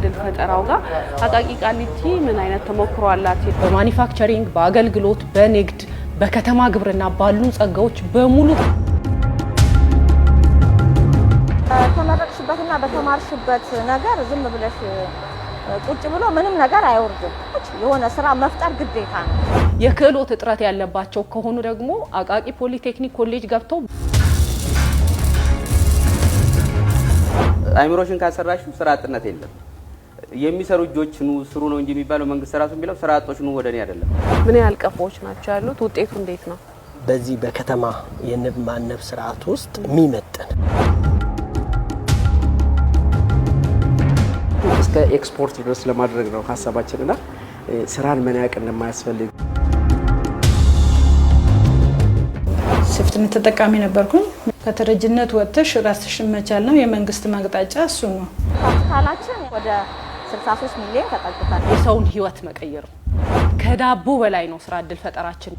እድል ፈጠራው ጋር አቃቂ ቃሊቲ ምን አይነት ተሞክሮ አላት? በማኒፋክቸሪንግ፣ በአገልግሎት፣ በንግድ፣ በከተማ ግብርና ባሉ ጸጋዎች በሙሉ ተመረቅሽበትና በተማርሽበት ነገር ዝም ብለሽ ቁጭ ብሎ ምንም ነገር አይወርድም። የሆነ ስራ መፍጠር ግዴታ ነው። የክህሎት እጥረት ያለባቸው ከሆኑ ደግሞ አቃቂ ፖሊቴክኒክ ኮሌጅ ገብተው አይምሮሽን ካሰራሽው ስራ አጥነት የለም። የሚሰሩ እጆችን ስሩ ነው እንጂ የሚባለው መንግስት ራሱ የሚለው ስራ አጦች ነው ወደኔ አይደለም። ምን ያህል ቀፎዎች ናቸው ያሉት? ውጤቱ እንዴት ነው? በዚህ በከተማ የንብ ማነብ ስርዓት ውስጥ የሚመጥን እስከ ኤክስፖርት ድረስ ለማድረግ ነው ሐሳባችንና ስራን መናቅ እንደማያስፈልግ ሴፍትኔት ተጠቃሚ ነበርኩኝ። ከተረጅነት ወጥተሽ ራስሽን መቻል ነው የመንግስት ማቅጣጫ እሱ ነው። ካፒታላችን ወደ 63 ሚሊዮን ተጠግቷል። የሰውን ህይወት መቀየር ከዳቦ በላይ ነው ስራ እድል ፈጠራችን።